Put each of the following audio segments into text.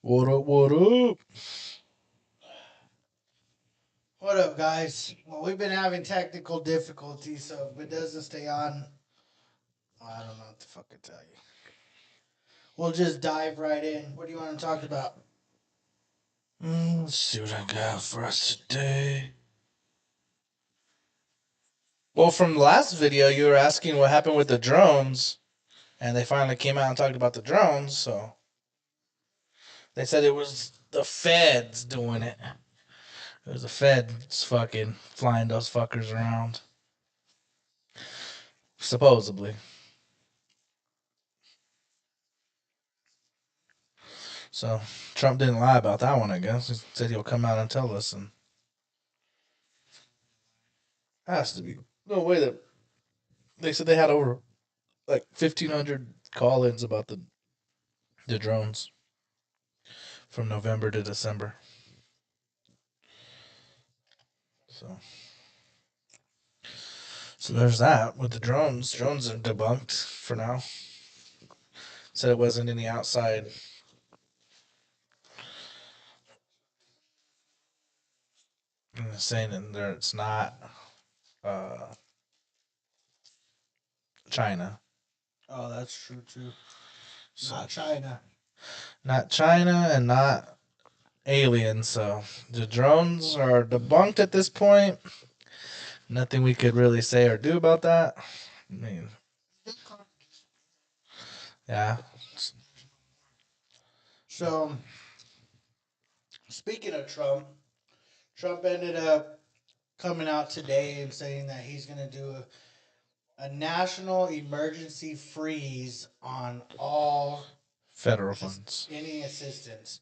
What up? What up? What up, guys? Well, we've been having technical difficulties, so if it doesn't stay on, I don't know what the fuck to tell you. We'll just dive right in. What do you want to talk about? Let's see what I got for us today. Well, from the last video, you were asking what happened with the drones, and they finally came out and talked about the drones. So they said it was the feds doing it. It was the feds fucking flying those fuckers around, supposedly. So Trump didn't lie about that one, I guess. He said he'll come out and tell us, and has to be no way that they said they had over like 1,500 call-ins about the drones from November to December. So, so there's that with the drones. Drones are debunked for now. Said it wasn't any outside. Saying that there it's not uh, China. Oh, that's true too. So Not China. not China and not aliens. So the drones are debunked at this point. Nothing we could really say or do about that. I mean, yeah. So, speaking of Trump, Trump ended up coming out today and saying that he's going to do a national emergency freeze on all Federal funds. any assistance,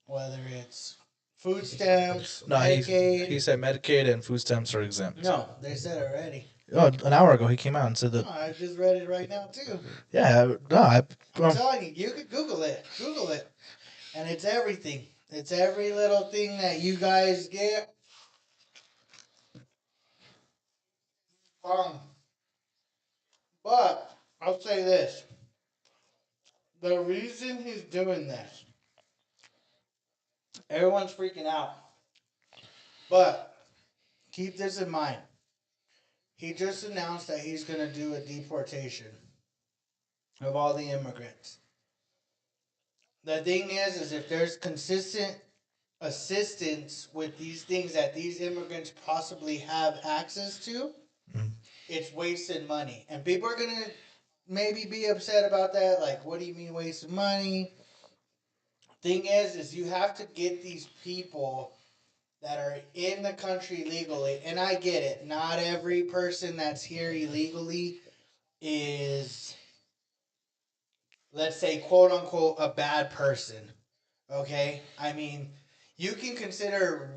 whether it's food stamps, No, he Medicaid. said Medicaid and food stamps are exempt. No, they said already. Oh, an hour ago he came out and said No, that. I just read it right now too. Yeah, no, I'm telling you, you could Google it. Google it, and it's everything. It's every little thing that you guys get. Um, but I'll say this: the reason he's doing this, everyone's freaking out. But keep this in mind. He just announced that he's going to do a deportation of all the immigrants. The thing is if there's consistent assistance with these things that these immigrants possibly have access to, Mhm. it's wasted money. And people are going to maybe be upset about that. Like, what do you mean wasted money? Thing is you have to get these people that are in the country legally. And I get it. Not every person that's here illegally is, let's say, quote unquote, a bad person. Okay? I mean, you can consider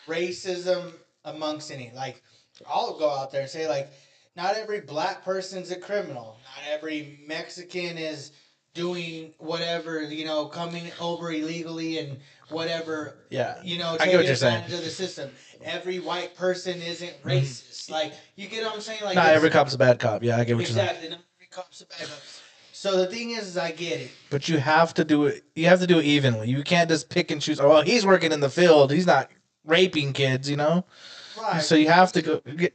racism amongst any. Like, I'll go out there and say, like, not every black person's a criminal. Not every Mexican is doing whatever, coming over illegally and whatever, Yeah, I get taking what you're saying. advantage of the system. Every white person isn't racist. Like, you get what I'm saying? Like, Not every cop's a bad cop. Yeah, I get what you're saying. exactly. Not every cop's a bad cop. So the thing is I get it. But you have to do it. You have to do it evenly. You can't just pick and choose. Oh, well, he's working in the field. He's not raping kids, you know. Right. So you have to go get.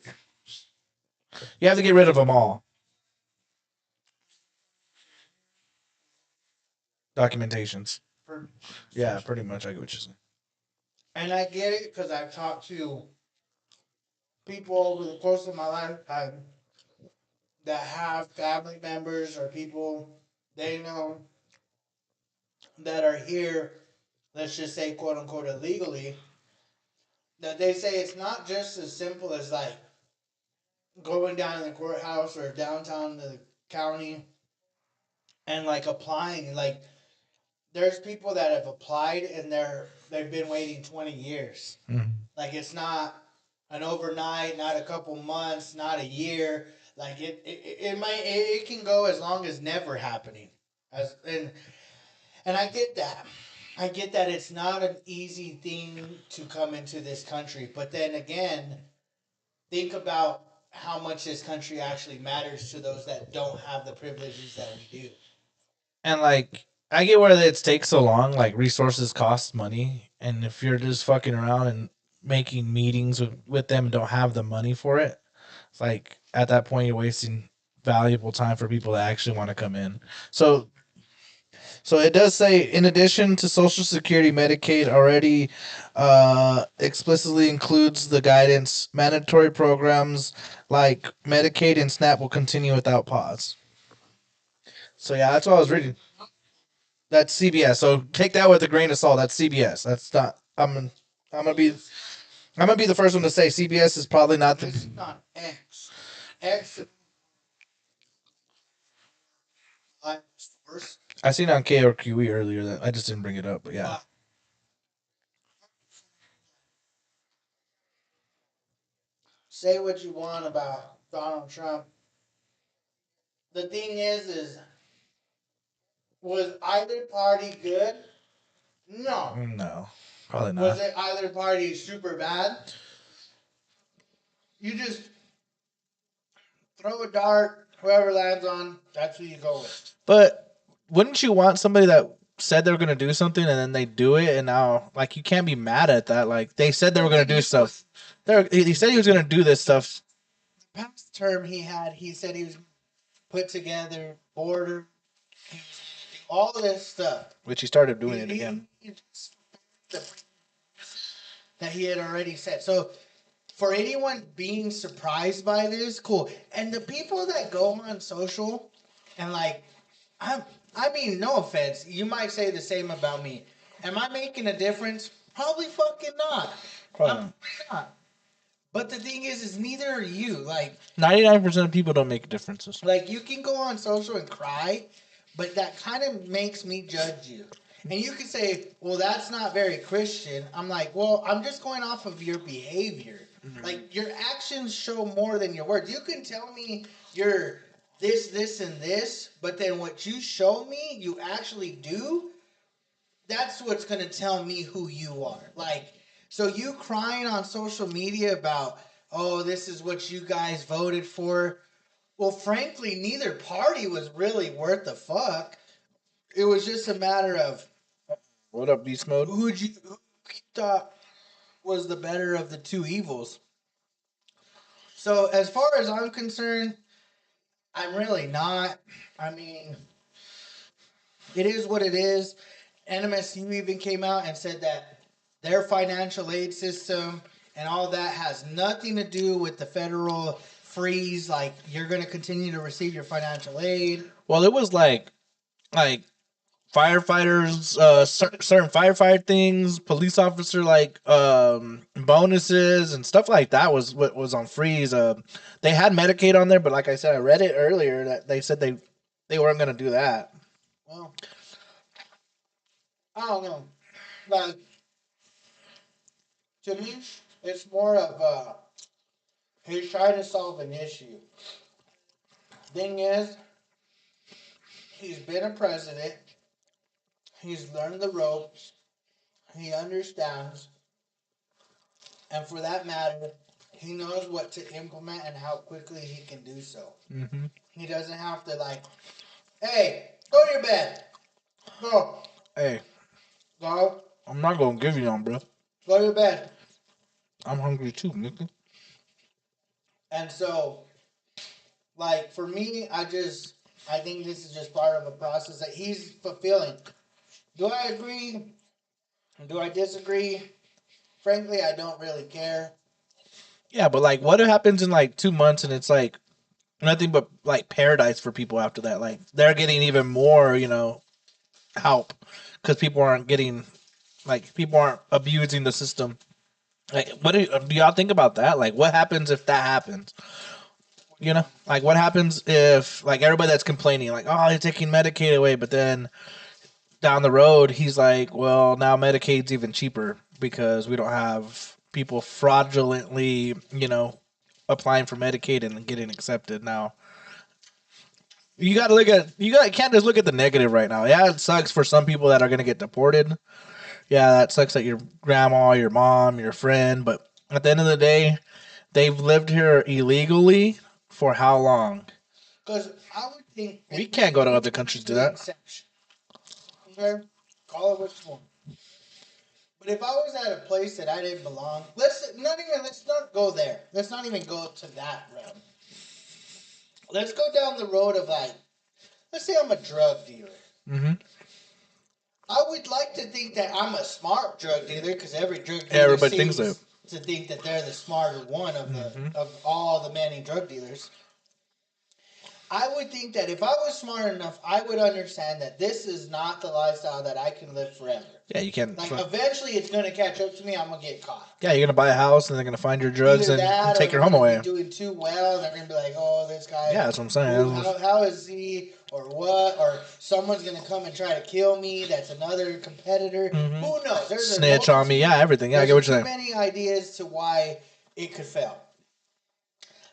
You have to get rid of them all. Documentations. Yeah, pretty much. I get what you're saying. And I get it because I've talked to people over the course of my lifetime that have family members or people they know that are here, let's just say, quote unquote, illegally, that they say it's not just as simple as like going down to the courthouse or downtown the county and like applying. Like, there's people that have applied and they've been waiting 20 years. Mm-hmm. Like, it's not an overnight, not a couple months, not a year. Like, it can go as long as never happening. And I get that. I get that it's not an easy thing to come into this country, but then again, think about how much this country actually matters to those that don't have the privileges that we do. And like I get where it takes so long. Like resources cost money, and if you're just fucking around and making meetings with them and don't have the money for it, it's like at that point you're wasting valuable time for people that actually want to come in. So So it does say, in addition to Social Security, Medicaid already explicitly includes the guidance. Mandatory programs like Medicaid and SNAP will continue without pause. So yeah, that's what I was reading. That's CBS. So take that with a grain of salt. That's CBS. That's not. I'm gonna be. I'm gonna be the first one to say CBS is probably not the. It's not X. X source. I seen on KRQE earlier that I just didn't bring it up, but yeah. Say what you want about Donald Trump. The thing is was either party good? No. No, probably Was not. it either party super bad? You just throw a dart, whoever lands on, that's who you go with. But wouldn't you want somebody that said they were gonna do something and then they do it, and now like you can't be mad at that. Like they said they were gonna do stuff. He said he was gonna do this stuff. Past term he said he was put together border, all this stuff. Which he started doing it again. That he had already said. So for anyone being surprised by this, cool. And the people that go on social and like, I mean, no offense, you might say the same about me. Am I making a difference? Probably fucking not. Probably not. But the thing is neither are you. Like 99% of people don't make differences. Like you can go on social and cry, but that kind of makes me judge you. And you can say, well, that's not very Christian. I'm like, well, I'm just going off of your behavior. Mm-hmm. Like your actions show more than your words. You can tell me you're this, and this, but then what you show me, you actually do. That's what's going to tell me who you are. Like, so you crying on social media about, oh, this is what you guys voted for. Well, frankly, neither party was really worth the fuck. It was just a matter of what up, beast mode? Who you thought was the better of the two evils. So, as far as I'm concerned, I'm really not. I mean, it is what it is. NMSU even came out and said that their financial aid system and all that has nothing to do with the federal freeze. Like, you're going to continue to receive your financial aid. Well, it was like firefighters, certain firefighter things, police officer bonuses and stuff like that was what was on freeze. They had Medicaid on there, but like I said, I read it earlier that they said they weren't going to do that. Well, I don't know. Like, to me, it's more of he's trying to solve an issue. Thing is, he's been a president. He's learned the ropes. He understands. And for that matter, he knows what to implement and how quickly he can do so. Mm-hmm. He doesn't have to hey, go to your bed. Go. Hey. Go. I'm not going to give you none, bro. Go to your bed. I'm hungry too, nigga. And so, for me, I think this is just part of a process that he's fulfilling. Do I agree? Do I disagree? Frankly, I don't really care. Yeah, but what happens in 2 months and it's nothing but paradise for people after that? They're getting even more, help because people aren't getting people aren't abusing the system. What do y'all think about that? What happens if that happens? What happens if everybody that's complaining oh, you're taking Medicaid away, but then down the road he's well, now Medicaid's even cheaper because we don't have people fraudulently applying for Medicaid and getting accepted. Now you can't just look at the negative right now. Yeah, it sucks for some people that are going to get deported. Yeah, that sucks that your grandma, your mom, your friend, but at the end of the day, they've lived here illegally for how long? Because I would think we can't go to other countries to do that. Exception. Okay? Call it what you want. But if I was at a place that I didn't belong, let's not go there. Let's not even go to that realm. Let's go down the road of like, let's say I'm a drug dealer. Mm-hmm. I would like to think that I'm a smart drug dealer because every drug dealer Everybody thinks seems that. to think that they're the smarter one of Mm-hmm. of all the many drug dealers. I would think that if I was smart enough, I would understand that this is not the lifestyle that I can live forever. Yeah, you can't. Like eventually, it's gonna catch up to me. I'm gonna get caught. Yeah, you're gonna buy a house and they're gonna find your drugs Either and that, take or your I'm home gonna away. be doing too well. And they're gonna be like, "Oh, this guy. Yeah, that's what I'm saying. How is he, or what? Or someone's gonna come and try to kill me. That's another competitor. Mm-hmm. Who knows? There's Snitch on me. Yeah, everything. Yeah, I get what you're too saying. many ideas to why it could fail.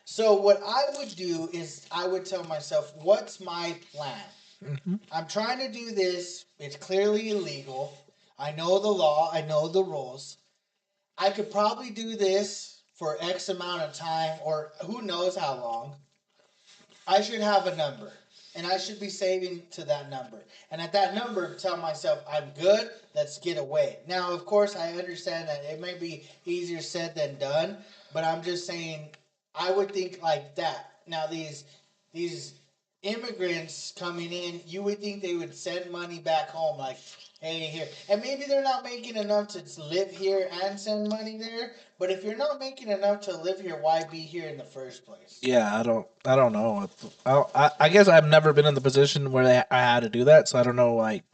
So what I would do is I would tell myself, what's my plan? Mm-hmm. I'm trying to do this. It's clearly illegal. I know the law. I know the rules. I could probably do this for X amount of time, or who knows how long. I should have a number, and I should be saving to that number. And at that number, tell myself, I'm good. Let's get away. Now, of course, I understand that it may be easier said than done, but I'm just saying I would think like that. Now, these immigrants coming in, you would think they would send money back home, like, hey, here. And maybe they're not making enough to live here and send money there. But if you're not making enough to live here, why be here in the first place? Yeah, I don't know. I guess I've never been in the position where I had to do that, so I don't know. Like,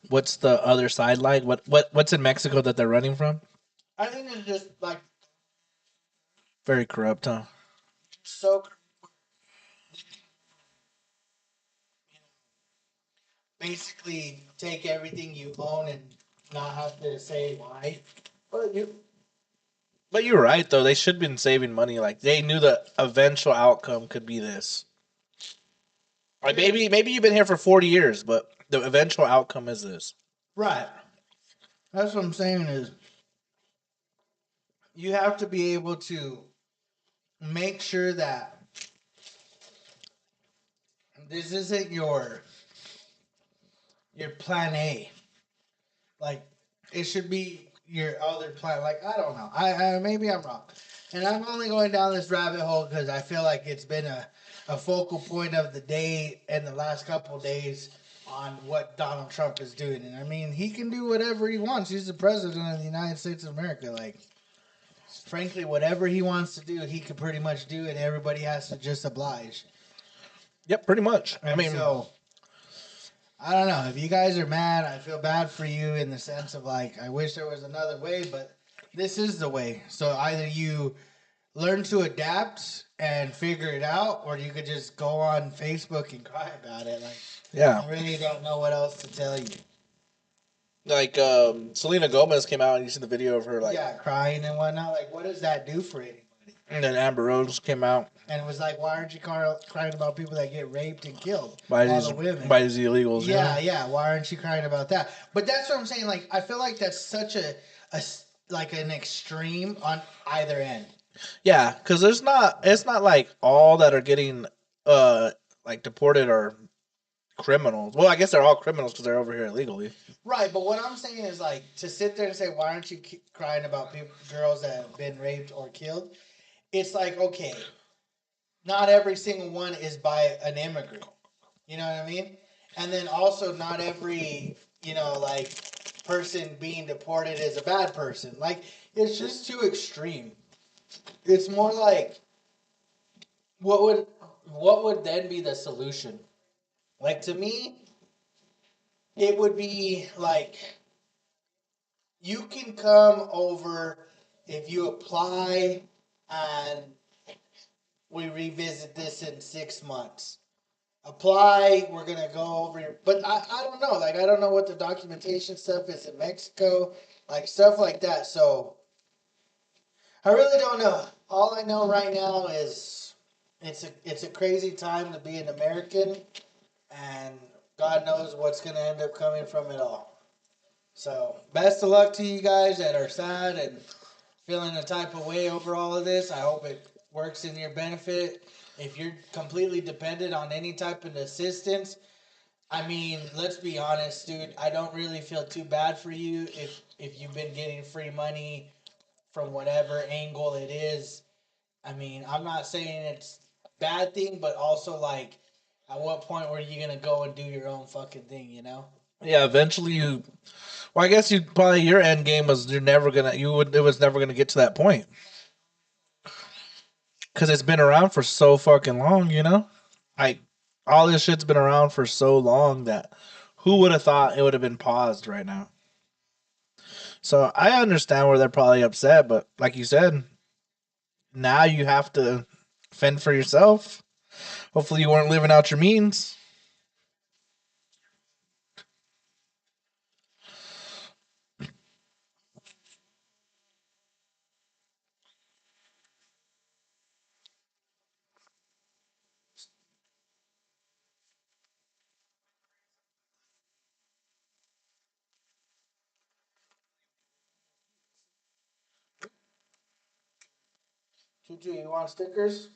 what's the other side like? What's in Mexico that they're running from? I think it's just like Very corrupt, huh? so basically take everything you own and not have to say why. But you But you're right though. They should have been saving money. Like they knew the eventual outcome could be this. Like maybe you've been here for 40 years, but the eventual outcome is this. right. That's what I'm saying is you have to be able to make sure that this isn't your plan A. Like it should be your other plan. Like I don't know. I maybe I'm wrong, and I'm only going down this rabbit hole because I feel like it's been a focal point of the day and the last couple of days on what Donald Trump is doing. And I mean, he can do whatever he wants. He's the president of the United States of America. Like, frankly, whatever he wants to do, he could pretty much do, and everybody has to just oblige. Yep, pretty much. And so I don't know. If you guys are mad, I feel bad for you in the sense of like, I wish there was another way, but this is the way. So either you learn to adapt and figure it out, or you could just go on Facebook and cry about it. Like, yeah, I really don't know what else to tell you. like Selena Gomez came out and you see the video of her like, yeah, crying and whatnot. Like, what does that do for anybody? and then Amber Rose came out And it was like, why aren't you crying about people that get raped and killed? by all these the women. by these illegals. Yeah, you know? yeah. Why aren't you crying about that? But that's what I'm saying. Like, I feel like that's such a like an extreme on either end. Yeah, because it's not like all that are getting like deported are criminals. Well, I guess they're all criminals because they're over here illegally. Right, but what I'm saying is like to sit there and say, why aren't you crying about girls that have been raped or killed? It's like, okay, not every single one is by an immigrant. You know what I mean? And then also not every, like person being deported is a bad person. Like it's just too extreme. It's more like what would then be the solution? Like to me, it would be like you can come over if you apply and we revisit this in 6 months. Apply, we're gonna go over your, but I don't know. Like I don't know what the documentation stuff is in Mexico, like stuff like that. So I really don't know. All I know right now is it's a crazy time to be an American, and God knows what's gonna end up coming from it all. So best of luck to you guys that are sad and feeling a type of way over all of this. I hope it works in your benefit. If you're completely dependent on any type of assistance, I mean, let's be honest, dude. I don't really feel too bad for you if you've been getting free money from whatever angle it is. I mean, I'm not saying it's a bad thing, but also like, at what point were you gonna go and do your own fucking thing? You know? Yeah, eventually you. Well, I guess you probably your end game was you're never gonna you would it was never gonna get to that point because it's been around for so fucking long. Like all this shit's been around for so long that who would have thought it would have been paused right now? So I understand where they're probably upset, but like you said, now you have to fend for yourself. Hopefully, you weren't living out your means. Juju, you want stickers?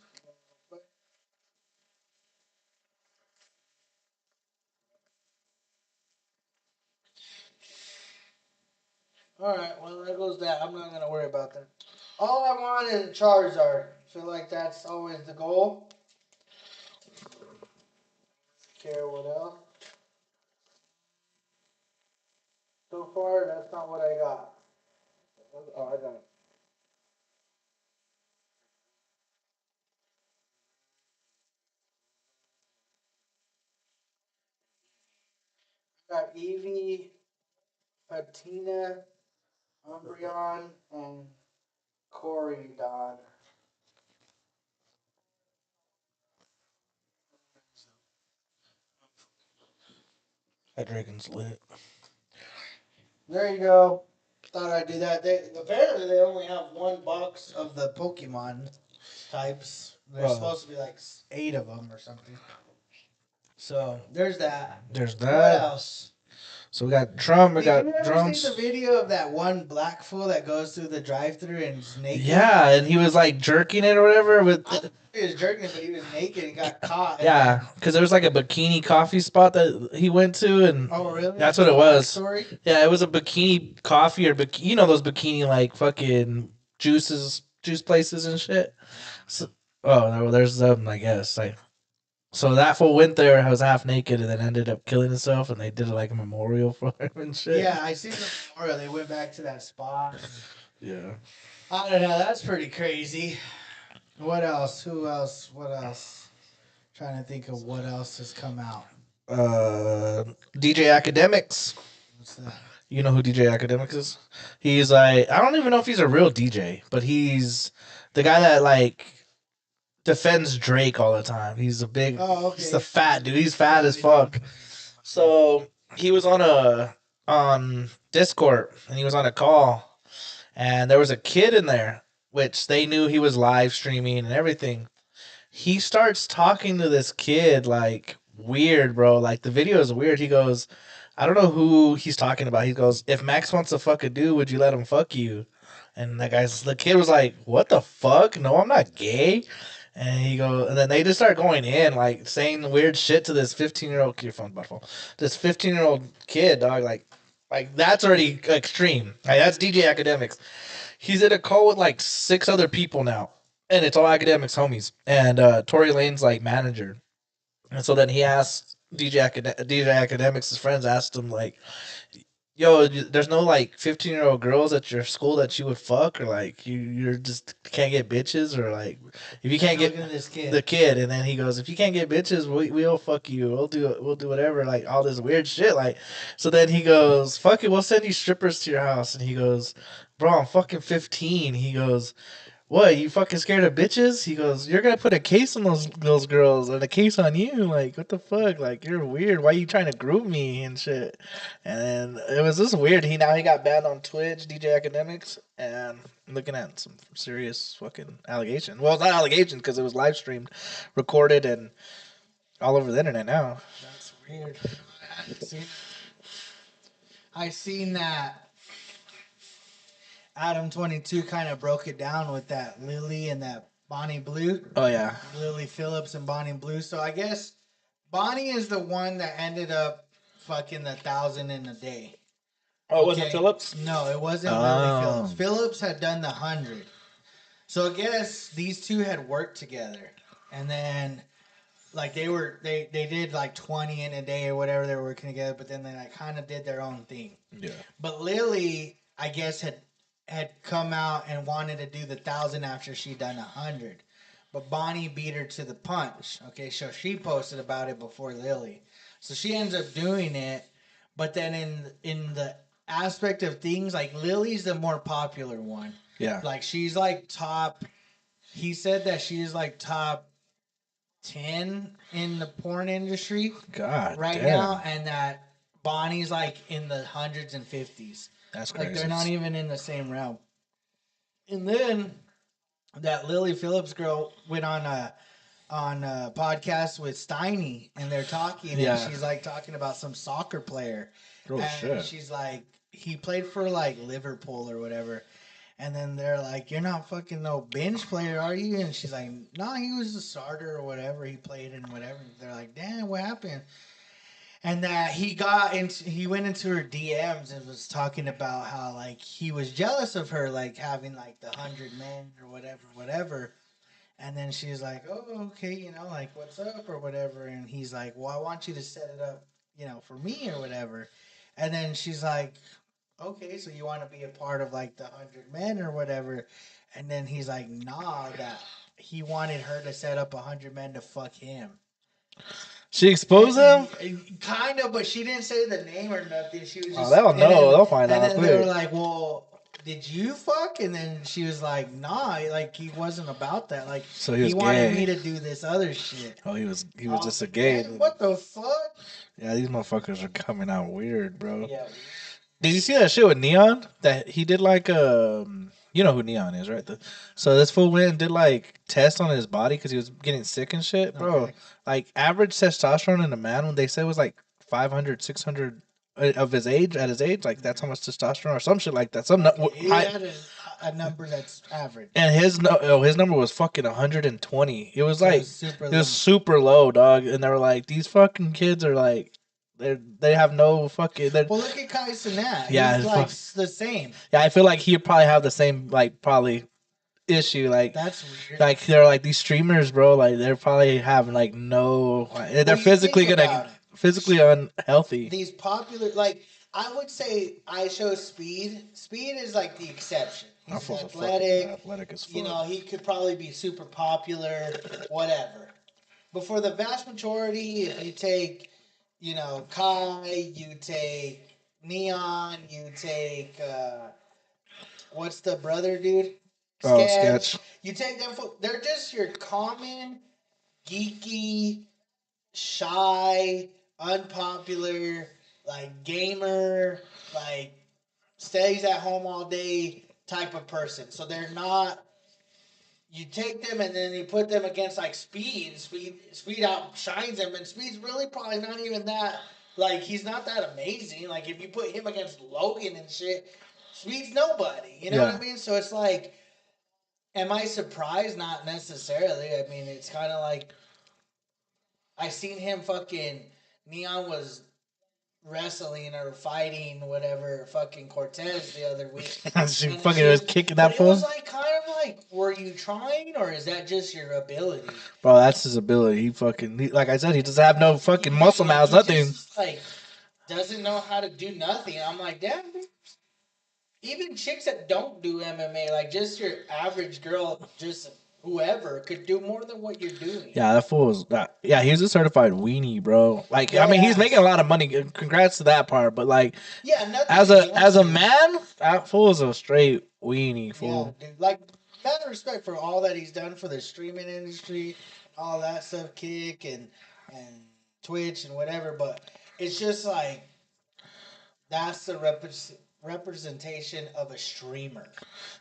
All right. Well, there goes that. I'm not gonna worry about that. All I want is a Charizard. Feel like that's always the goal. Care what else? So far, that's not what I got. Oh, I got Eevee, Patina, Umbreon, and Corydon. That dragon's lit. There you go. Thought I'd do that. Apparently they only have one box of the Pokemon types. There's supposed to be like 8 of them or something. So there's that. There's What that. else? So we got Drum. We Did got you ever drums. see the video of that one black fool that goes through the drive-through and is naked? Yeah, and he was like jerking it or whatever with. I thought he was jerking it, but he was naked and got caught. Yeah, because there was like a bikini coffee spot that he went to, and Oh, really? that's what it was. Story? Yeah, it was a bikini coffee or those bikini like fucking juice places and shit. So, oh, well, there's them, I guess. Like, so that fool went there, was half naked, and then ended up killing himself, and they did like a memorial for him and shit. Yeah, I seen the memorial. They went back to that spot. Yeah. I don't know. That's pretty crazy. What else? Who else? What else? Trying to think of what else has come out. DJ Academics. What's that? You know who DJ Academics is? He's like, I don't even know if he's a real DJ, but he's the guy that like defends Drake all the time. He's a big, he's the fat dude. He's fat as fuck. So he was on Discord and he was on a call, and there was a kid in there, which they knew he was live streaming and everything. He starts talking to this kid like weird, bro. Like the video is weird. He goes, I don't know who he's talking about. He goes, if Max wants to fuck a dude, would you let him fuck you? And the kid was like, what the fuck? No, I'm not gay. And then they just start going in, like saying weird shit to this 15-year-old. Your phone's about to fall. This 15-year-old kid, dog. Like that's already extreme. Like that's DJ Academics. He's in a call with like 6 other people now, and it's all academics homies. And Tory Lane's like manager, and so then he asked DJ Academics. His friends asked him like, "Yo, there's no like 15-year-old girls at your school that you would fuck, or like you're just can't get bitches, or like if you can't get this kid. the kid." And then he goes, "If you can't get bitches, we'll fuck you. We'll do whatever, like all this weird shit." Like, so then he goes, "Fuck it, we'll send you strippers to your house." And he goes, "Bro, I'm fucking 15." He goes, "What? You fucking scared of bitches?" He goes, "You're gonna put a case on those girls and a case on you. Like, what the fuck? Like, you're weird. Why are you trying to group me and shit?" And then it was just weird. He got banned on Twitch, DJ Academics, and looking at some serious fucking allegation. Well, it's not allegation because it was live streamed, recorded, and all over the internet now. That's weird. I seen that. Adam 22 kind of broke it down with that Lily and that Bonnie Blue. Oh yeah. Lily Phillips and Bonnie Blue. So I guess Bonnie is the one that ended up fucking the 1,000 in a day. Oh, it wasn't Phillips? No, it wasn't Lily Phillips. Phillips had done the 100. So I guess these two had worked together, and then like they did like 20 in a day or whatever they were working together, but then they like kind of did their own thing. Yeah. But Lily, I guess, had come out and wanted to do the 1,000 after she'd done 100. But Bonnie beat her to the punch. Okay, so she posted about it before Lily. So she ends up doing it. But then in the aspect of things, like Lily's the more popular one. Yeah. Like she's like top. He said that she's like top 10 in the porn industry God right damn. now, and that Bonnie's like in the hundreds and 50s. That's crazy. Like they're not even in the same realm. And then that Lily Phillips girl went on a podcast with Steiny, and they're talking, Yeah. and she's like talking about some soccer player. Oh, and shit. she's like, he played for like Liverpool or whatever. And then they're like, "You're not fucking no bench player, are you?" And she's like, "No, he was a starter or whatever. He played and whatever." And they're like, "Damn, what happened?" And that he went into her DMs and was talking about how like he was jealous of her, like having like the 100 men or whatever. And then she's like, "Oh, okay, you know, like what's up or whatever." And he's like, "Well, I want you to set it up, you know, for me or whatever." And then she's like, "Okay, so you want to be a part of like the 100 men or whatever." And then he's like, "Nah, that he wanted her to set up 100 men to fuck him." She exposed him? Kind of, but she didn't say the name or nothing. She was just. They'll know. They'll find out. And then they were like, "Well, did you fuck?" And then she was like, "Nah, like he wasn't about that. Like So he wanted gay. me to do this other shit." Oh, he was just a gay. Man, what the fuck? Yeah, these motherfuckers are coming out weird, bro. Yeah. Did you see that shit with Neon? That he did like you know who Neon is, right? So this fool went and did like tests on his body because he was getting sick and shit, bro. Okay. Like average testosterone in a man, when they said was like 500, 600 of his age, at his age, like that's how much testosterone or some shit like that. He had a number that's average. And his number was fucking 120. It was like super it was super low, dog. And they were like, these fucking kids are like, they have no fucking. Well, look at Kai Cenat. Yeah, He's like the same. Yeah, I feel like he'd probably have the same like probably issue. Like that's weird. Like they're like these streamers, bro. Like they're probably having like no. They're physically physically unhealthy. These popular, like I would say, I show Speed. Speed is like the exception. He's athletic as fuck. You know, he could probably be super popular, whatever. But for the vast majority, if you take, you know, Kai, you take Neon, you take what's the brother dude? Sketch. You take them. They're just your common, geeky, shy, unpopular, like gamer, like stays at home all day type of person. So they're not. You take them and then you put them against like Speed. Speed outshines them, and Speed's really probably not even that. Like he's not that amazing. Like if you put him against Logan and shit, Speed's nobody. You know what I mean? So it's like, am I surprised? Not necessarily. I mean, it's kind of like I seen him fucking Neon was wrestling or fighting whatever fucking Cortez the other week. She fucking was kicking that fool. It was like kind of like, were you trying or is that just your ability? Bro, that's his ability. Like I said, he doesn't have no fucking muscle mass, nothing. Just, like doesn't know how to do nothing. I'm like, damn. Even chicks that don't do MMA, like just your average girl, just whoever could do more than what you're doing. Yeah, that fool was. Yeah, he's a certified weenie, bro. Like, yeah, I mean, he's making a lot of money. Congrats to that part. But like, as a man, that fool is a straight weenie fool. Yeah, dude. Like, matter of respect for all that he's done for the streaming industry, all that stuff, Kick and Twitch and whatever. But it's just like that's the representation of a streamer.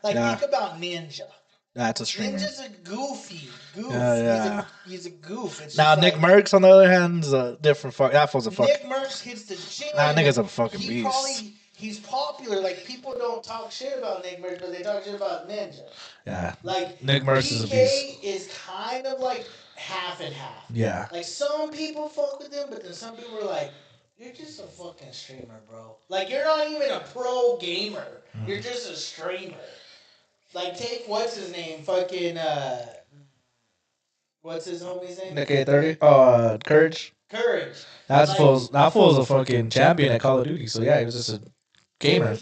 Like, think about Ninja. That's a streamer. Ninja's a goofy goof. Yeah. He's a goof. It's now Nick Merckx on the other hand is a different fuck. That fool's a fuck. Nick Merckx hits the gym. That nigga's a fucking beast. He's popular. Like, people don't talk shit about Nick Merckx, but they talk shit about Ninja. Yeah. Like, Nick Merckx is a beast. PK is kind of like half and half. Yeah. Like some people fuck with him, but then some people are like, "You're just a fucking streamer, bro. Like you're not even a pro gamer. You're just a streamer." Like take what's his name, fucking what's his homie's name? Nick A30. Courage. Courage. That fool's a fucking champion at Call of Duty. So yeah, he was just a gamer.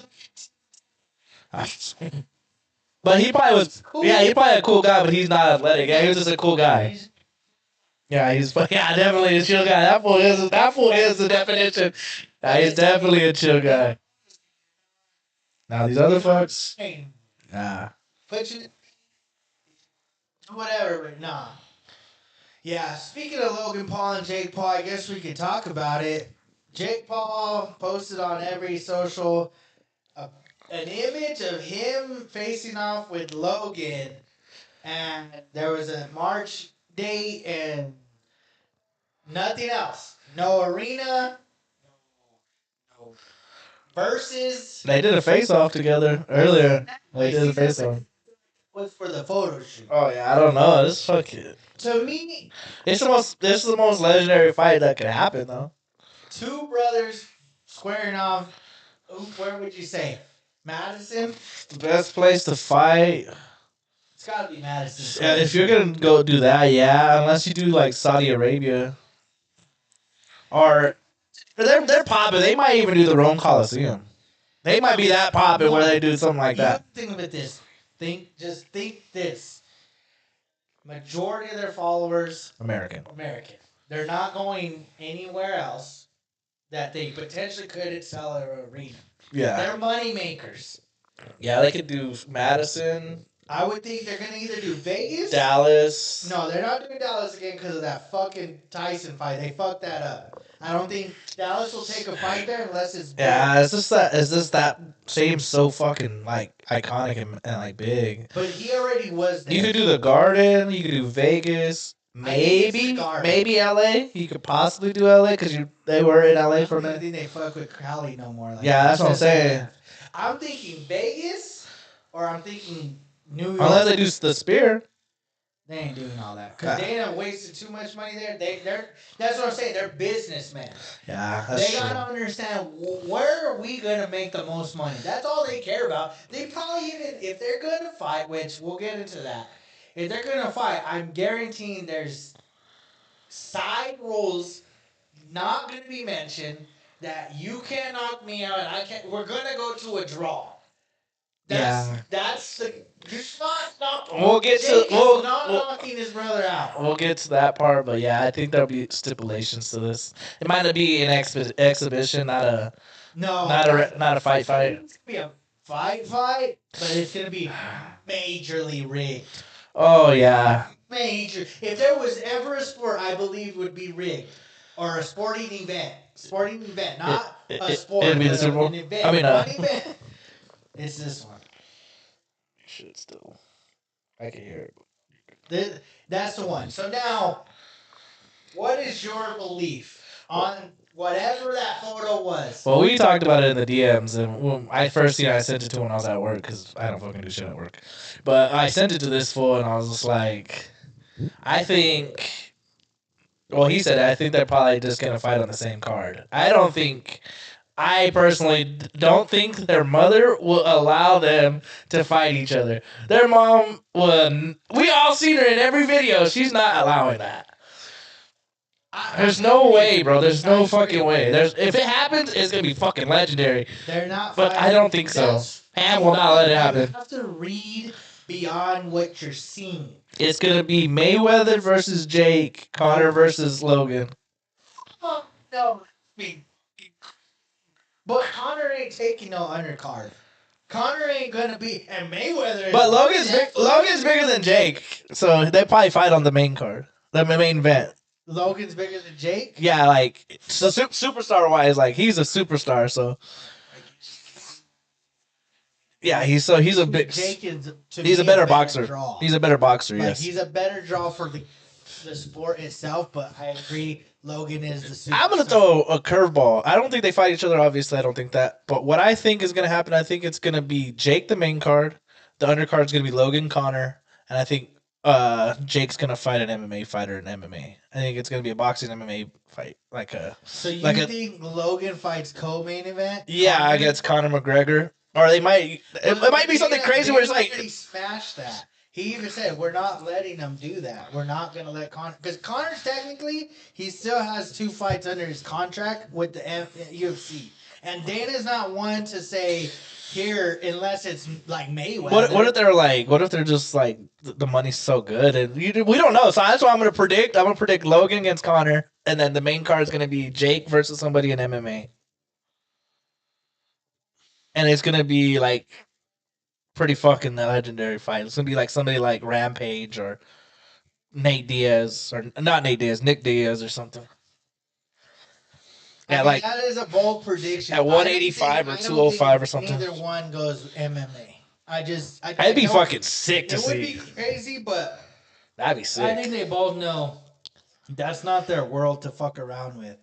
But he probably was. Yeah, he's probably a cool guy, but he's not athletic. Yeah, he was just a cool guy. Yeah, definitely a chill guy. That fool is the definition. Yeah, he's definitely a chill guy. Now these other fucks. Nah. Put you. Whatever, but nah. Yeah, speaking of Logan Paul and Jake Paul, I guess we could talk about it. Jake Paul posted on every social an image of him facing off with Logan, and there was a March date and nothing else. No arena, no versus. They did a face-off together earlier. They did a face-off. Was for the photo shoot. Oh yeah, I don't know. This fucking. To me, This is the most legendary fight that could happen though. Two brothers squaring off. Where would you say? Madison? The best place to fight. It's gotta be Madison. Yeah, if you're gonna go do that, yeah, unless you do like Saudi Arabia. Or they're popping. They might even do the Rome Coliseum. They might be that popping where they do something like that. Think of it this. Think this. Majority of their followers American. They're not going anywhere else that they potentially could sell an arena. Yeah. They're money makers. Yeah, they could do Madison. I would think they're gonna either do Vegas, Dallas. No, they're not doing Dallas again because of that fucking Tyson fight. They fucked that up. I don't think Dallas will take a fight there unless it's big. Yeah, it's just that seems so fucking like iconic and like big. But he already was there. You could do the Garden. You could do Vegas. Maybe LA. You could possibly do LA because they were in LA for a minute. I think they fuck with Cali no more. Like, yeah, that's what I'm saying. I'm thinking Vegas or I'm thinking New York. Unless they do the Spear. They ain't doing all that because they done wasted too much money there. That's what I'm saying. They're businessmen. Yeah, that's They gotta understand where are we gonna make the most money. That's all they care about. They probably even if they're gonna fight, which we'll get into that. If they're gonna fight, I'm guaranteeing there's side rules not gonna be mentioned that you can't knock me out and I can't. We're gonna go to a draw. That's the. We'll get to. We'll knocking his brother out. We'll get to that part, but yeah, I think there'll be stipulations to this. It might not be an exhibition, not a fight. It's gonna be a fight, but it's gonna be majorly rigged. Oh yeah. Major. If there was ever a sport I believe would be rigged, or a sporting event, not a sport. It'd be the Super Bowl. An event, I mean, one event. It's this one. Shit, still. I can hear it. That's the one. So now, what is your belief on whatever that photo was? Well, we talked about it in the DMs, and when I first seen it, I sent it to him when I was at work because I don't fucking do shit at work. But I sent it to this fool, and I was just like, I think. Well, he said I think they're probably just gonna fight on the same card. I personally don't think their mother will allow them to fight each other. Their mom would. We all seen her in every video. She's not allowing that. There's no way, bro. There's no fucking way. If it happens, it's gonna be fucking legendary. They're not. But I don't think so. Ham will not let it happen. You have to read beyond what you're seeing. It's gonna be Mayweather versus Jake, Conor versus Logan. Oh, no. But Conor ain't taking no undercard. Conor ain't gonna be, and Mayweather. But Logan's bigger than Jake, so they probably fight on the main card, the main event. Logan's bigger than Jake. Yeah, like so superstar wise, like he's a superstar. So yeah, he's a big. Jake is. He's a better boxer. Draw. He's a better boxer. Like, yes, he's a better draw for the sport itself. But I agree, Logan is the superstar. I'm gonna throw a curveball. I don't think they fight each other. Obviously, I don't think that. But what I think is gonna happen, I think it's gonna be Jake the main card. The undercard is gonna be Logan Conor, and I think Jake's gonna fight an MMA fighter in MMA. I think it's gonna be a boxing MMA fight, like a So you like a think Logan fights co-main event? yeah Conor? against Conor McGregor, or they might it might be something crazy where it's like he smashed that. He even said, "We're not letting him do that. We're not gonna let Conor because Conor's technically he still has 2 fights under his contract with the UFC, and Dana's not one to say." Here, unless it's like Mayweather. what if they're like? What if they're just like the money's so good and we don't know? So that's what I'm gonna predict. I'm gonna predict Logan against Conor, and then the main card is gonna be Jake versus somebody in MMA, and it's gonna be like pretty fucking legendary fight. It's gonna be like somebody like Rampage or Nate Diaz or not Nate Diaz, Nick Diaz or something. I Yeah, mean, like that is a bold prediction. at 185 or 205 or something. Neither one goes MMA. That'd be fucking sick to It would see. be crazy, but That'd be I sick. think they both know that's not their world to fuck around with.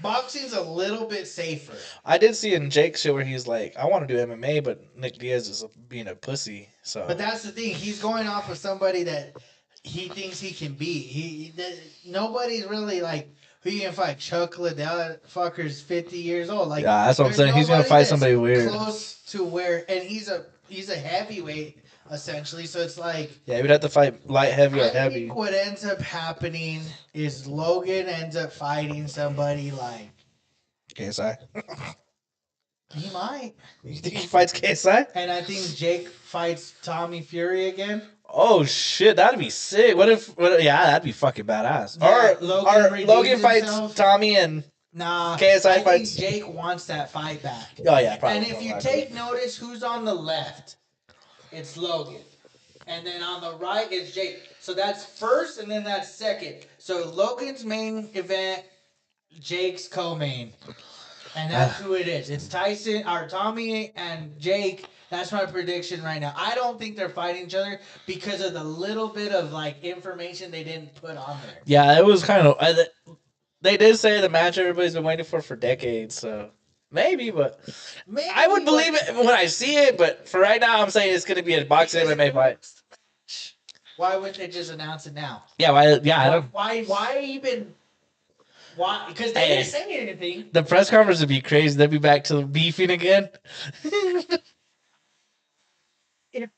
Boxing's a little bit safer. I did see in Jake's show where he's like, I want to do MMA, but Nick Diaz is being a pussy. So, But that's the thing. He's going off of somebody that he thinks he can beat. Nobody's really like who you can fight. Chuck Liddell, that fucker's 50 years old. Like yeah, that's what I'm there's saying. He's gonna nobody fight that's somebody weird. close to where, and he's a heavyweight essentially. So it's like Yeah, he would have to fight light, heavy, or I heavy. think what ends up happening is Logan ends up fighting somebody like KSI. he might, You think he fights KSI? and I think Jake fights Tommy Fury again. Oh shit, that'd be sick. Yeah, that'd be fucking badass. Yeah, or Logan Logan redeems fights himself. Tommy and Nah, KSI I fights- think Jake wants that fight back. oh yeah, probably. And if you take notice, who's on the left? It's Logan. And then on the right is Jake. So that's first and then that's second. So Logan's main event, Jake's co-main. And that's who it is. It's Tyson, or Tommy and Jake. That's my prediction right now. I don't think they're fighting each other because of the little bit of like information they didn't put on there. yeah, it was kind of. They did say the match everybody's been waiting for decades, so maybe, but Maybe, I would believe it when I see it. But for right now, I'm saying it's gonna be a boxing MMA fight. Why wouldn't they just announce it now? Yeah, I don't. Why even? Why? Because they Hey. didn't say anything. The press conference would be crazy. They'd be back to beefing again.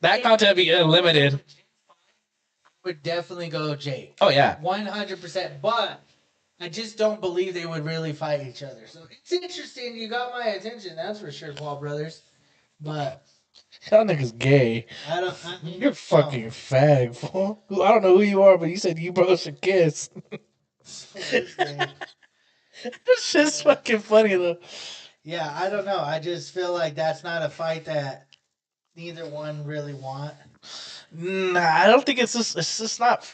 That content would be unlimited. Would definitely go Jake. Oh yeah. 100%. But I just don't believe they would really fight each other. So it's interesting. You got my attention, that's for sure, Paul Brothers. But That nigga's gay. I don't. You're fucking fag, fool. I don't know who you are, but you said you brothers should kiss. This shit's fucking funny though. Yeah, I don't know. I just feel like that's not a fight that neither one really want. Nah, I don't think it's just not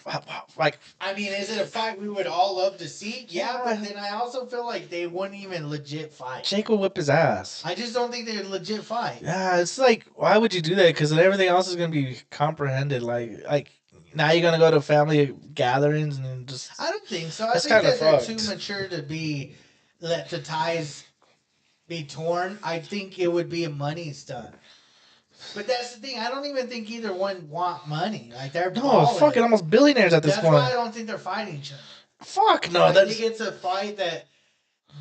like I mean, is it a fight we would all love to see? Yeah, but then I also feel like they wouldn't even legit fight. Jake will whip his ass. I just don't think they'd legit fight. Yeah, it's like why would you do that? Because then everything else is gonna be comprehended. Like now you're gonna go to family gatherings and then just I don't think so. I That's think kinda that they're fucked. too mature to be let the ties be torn. I think it would be a money stunt. But that's the thing. I don't even think either one want money. Like they're no balling. fucking almost billionaires at this That's point. why I don't think they're fighting each other. Fuck no, I that's think it's a fight that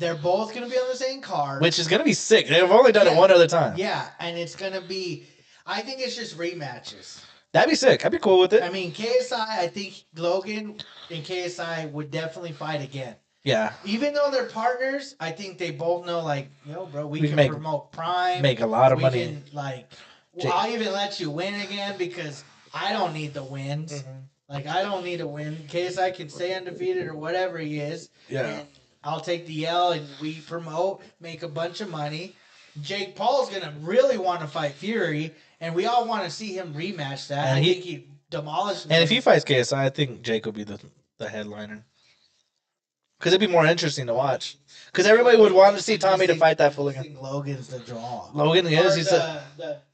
they're both gonna be on the same card. which is gonna be sick. They've only done it Yeah. one other time. Yeah, and it's gonna be. I think it's just rematches. That'd be sick. I'd be cool with it. I mean, KSI. I think Logan and KSI would definitely fight again. Yeah, Even though they're partners, I think they both know, like, yo, bro, we can make- promote Prime. make a lot of we money. Can, like, Jake- I'll even let you win again because I don't need the wins. Mm-hmm. Like, I don't need a win. KSI can stay undefeated or whatever he is. Yeah. And I'll take the L and we promote, make a bunch of money. Jake Paul's going to really want to fight Fury, and we all want to see him rematch that. And I he- think he demolished And if he fights KSI, I think Jake will be the headliner. Because it'd be more interesting to watch. Because everybody would want to see Tommy to fight that fool I again. think Logan's the draw. Logan is. Or He's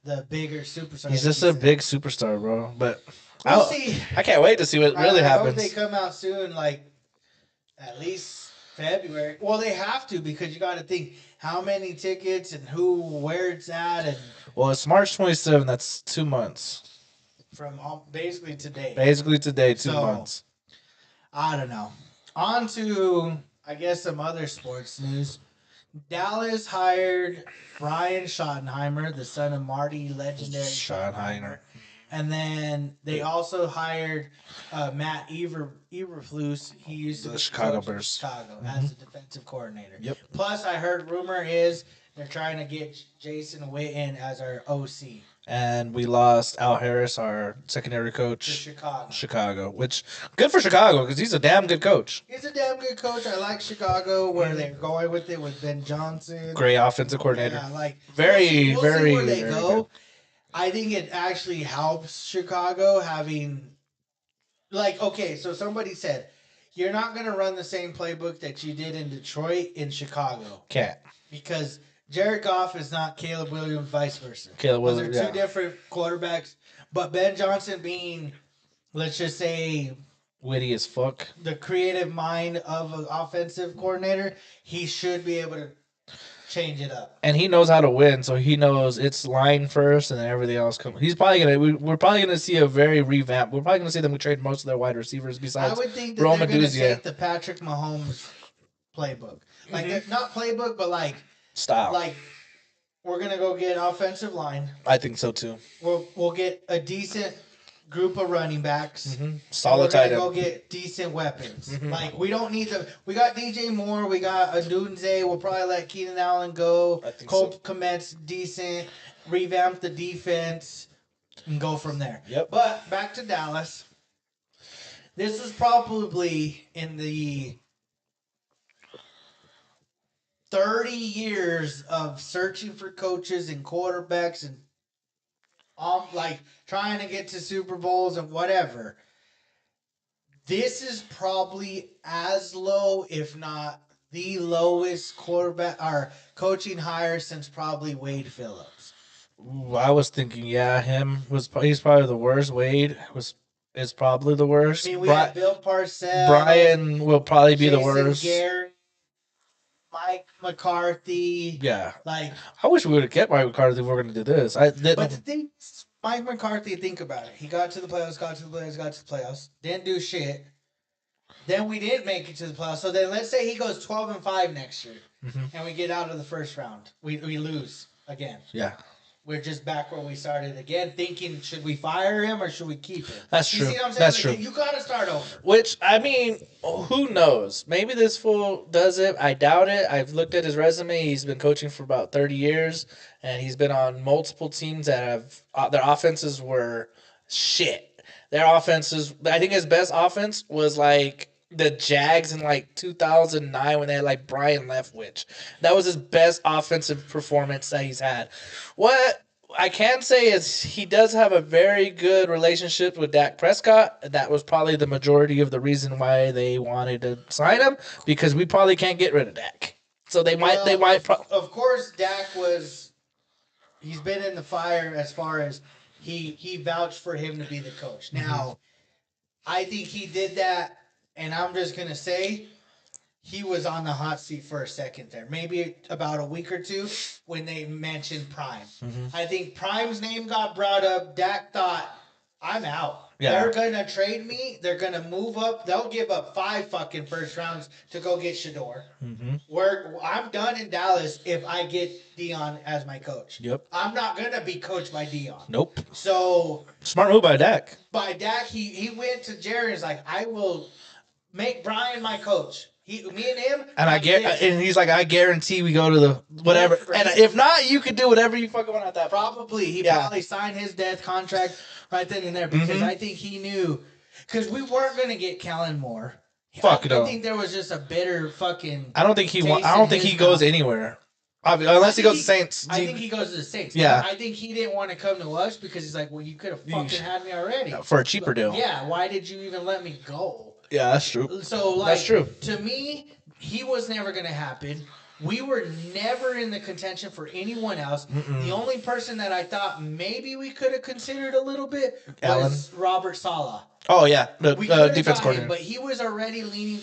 the bigger superstar. he's like just you a said. big superstar, bro. But We'll I'll- see. I can't wait to see what really I hope happens. they come out soon, like at least February. Well, they have to because you got to think how many tickets and who, where it's at, and Well, it's March 27th. That's 2 months from basically today. Basically today, 2 So- months. I don't know. On to, I guess, some other sports news. Dallas hired Brian Schottenheimer, the son of Marty legendary Schottenheimer. And then they also hired Matt Eberflus. He used to The be Chicago coach in Bears. Chicago as a defensive coordinator. Yep. Plus, I heard rumor is they're trying to get Jason Witten as our OC And we lost Al Harris, our secondary to coach, Chicago. Chicago. Which good for Chicago because he's a damn good coach. He's a damn good coach. I like Chicago where they're going with it with Ben Johnson. Great offensive coordinator. Yeah, like Very, we'll very, see where they very go. good. I think it actually helps Chicago having, like, okay, so somebody said you're not going to run the same playbook that you did in Detroit in Chicago Cat. because Jared Goff is not Caleb Williams, vice versa. Caleb Those Williams. are two Yeah. different quarterbacks. But Ben Johnson being, let's just say, Witty as fuck. the creative mind of an offensive coordinator, he should be able to change it up. And he knows how to win, so he knows it's line first and then everything else comes. He's probably gonna. We're probably gonna see a very revamp. We're probably gonna see them trade most of their wide receivers I besides. would think that Rome they're going to Oduzia. take the Patrick Mahomes playbook. Like, Mm-hmm. not playbook, but Style. like we're going to go get offensive line. I think so too. We'll get a decent group of running backs. Solid We're tight gonna go end. get decent weapons. Mhm. Like, we don't need we got DJ Moore, we got Adunze, we'll probably let Keenan Allen go. I think Cole so. Kmet's decent, revamp the defense, and go from there. Yep. But back to Dallas. This is probably in the 30 years of searching for coaches and quarterbacks and like trying to get to Super Bowls and whatever. This is probably as low, if not the lowest quarterback or coaching hire since probably Wade Phillips. Ooh, I was thinking, yeah, he's probably the worst. Wade is probably the worst. I mean, we had Bill Parcells, Brian will probably be the Jason worst. Garrett, Mike McCarthy. Yeah, Like, I wish we would have kept Mike McCarthy if we were going to do this. I didn't. but the thing, Mike McCarthy, think about it. He got to the playoffs, got to the playoffs, didn't do shit. Then we didn't make it to the playoffs. So then let's say he goes 12-5 next year, Mhm. and we get out of the first round. We lose again. Yeah, We're just back where we started again, thinking, should we fire him or should we keep him? That's You true. see what I'm saying? That's Like, true. You got to start over. Which, I mean, who knows? Maybe this fool does it. I doubt it. I've looked at his resume. He's been coaching for about 30 years, and he's been on multiple teams that have their offenses were shit. Their offenses, I think his best offense was like the Jags in like 2009 when they had like Brian Leftwich. That was his best offensive performance that he's had. What I can say is he does have a very good relationship with Dak Prescott. That was probably the majority of the reason why they wanted to sign him, because we probably can't get rid of Dak. So they might. Of course, Dak he's been in the fire as far as he vouched for him to be the coach. Now, I think he did that, and I'm just going to say he was on the hot seat for a second there. Maybe about a week or two when they mentioned Prime. Mhm. I think Prime's name got brought up. Dak thought, I'm out. Yeah. They're going to trade me. They're going to move up. They'll give up 5 fucking first rounds to go get Shador. I'm done in Dallas if I get Dion as my coach. Yep. I'm not going to be coached by Dion. Nope. So Smart move by Dak. by Dak, he went to Jerry and was like, I will make Brian my coach. Me and him. And and he's like, I guarantee we go to the whatever. And if not, you can do whatever you fucking want at that point. Probably. He Yeah. probably signed his death contract right then and there because Mhm. I think he knew. Because we weren't going to get Kellen Moore. Fuck I no. think there was just a bitter fucking. I don't think he taste I don't in think his he goes mouth. anywhere. Unless he think goes to Saints. I think he goes to the Saints. Yeah. I think he didn't want to come to us because he's like, well, you could have fucking had me already. For a cheaper deal. Yeah, why did you even let me go? Yeah, that's true. So, like, That's true. To me, he was never going to happen. We were never in the contention for anyone else. Mm-mm. The only person that I thought maybe we could have considered a little bit was Allen. Robert Saleh. Oh yeah, the We could have defense got him, coordinator. but he was already leaning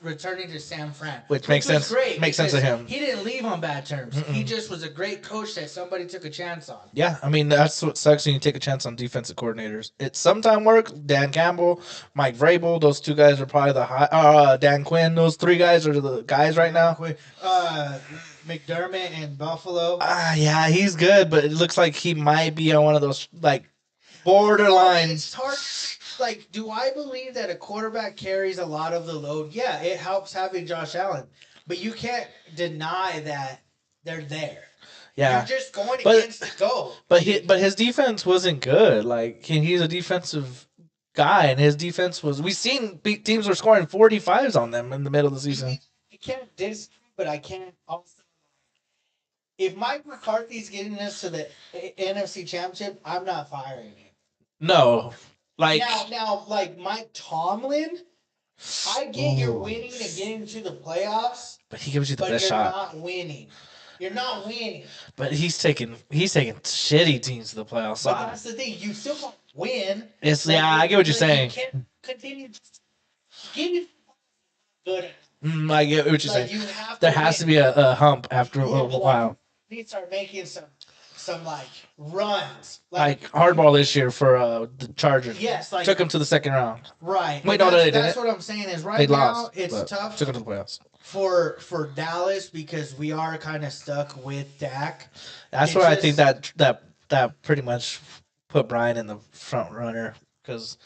returning to San Fran, Which makes was sense. Great Makes sense to because him. He didn't leave on bad terms. Mm-mm. He just was a great coach that somebody took a chance on. Yeah, I mean that's what sucks when you take a chance on defensive coordinators. It sometime work. Dan Campbell, Mike Vrabel, those two guys are probably the high. Dan Quinn, those three guys are the guys right now. McDermott and Buffalo. Yeah, he's good, but it looks like he might be on one of those like borderline. It's hard. Like, do I believe that a quarterback carries a lot of the load? Yeah, it helps having Josh Allen, but you can't deny that they're there. Yeah, You're just going But- against the goal. but his defense wasn't good. Like he's a defensive guy, and his defense was. We seen teams were scoring 45s on them in the middle of the season. I can't disagree, but I can't also. If Mike McCarthy's getting us to the NFC Championship, I'm not firing him. No, like Now, like Mike Tomlin, I get you're Ooh. winning and getting to the playoffs, but he gives you the but best you're shot. not winning. You're not winning. But he's taking shitty teams to the playoffs. So But that's the thing. You still got to win. it's I get what you're saying. You can't continue. Give me good. I get what you're Like saying. you have. There to has win. to be a hump after a Yeah, little but, while. Like, you need to start making some like runs. Like hardball this year for the Chargers. Yes, like Took him to the second round. right. Wait, But no, they that's didn't. what I'm saying is right They now lost. it's but tough Took him to the playoffs. for Dallas because we are kind of stuck with Dak. That's It's where I just- think that pretty much put Brian in the front runner. Because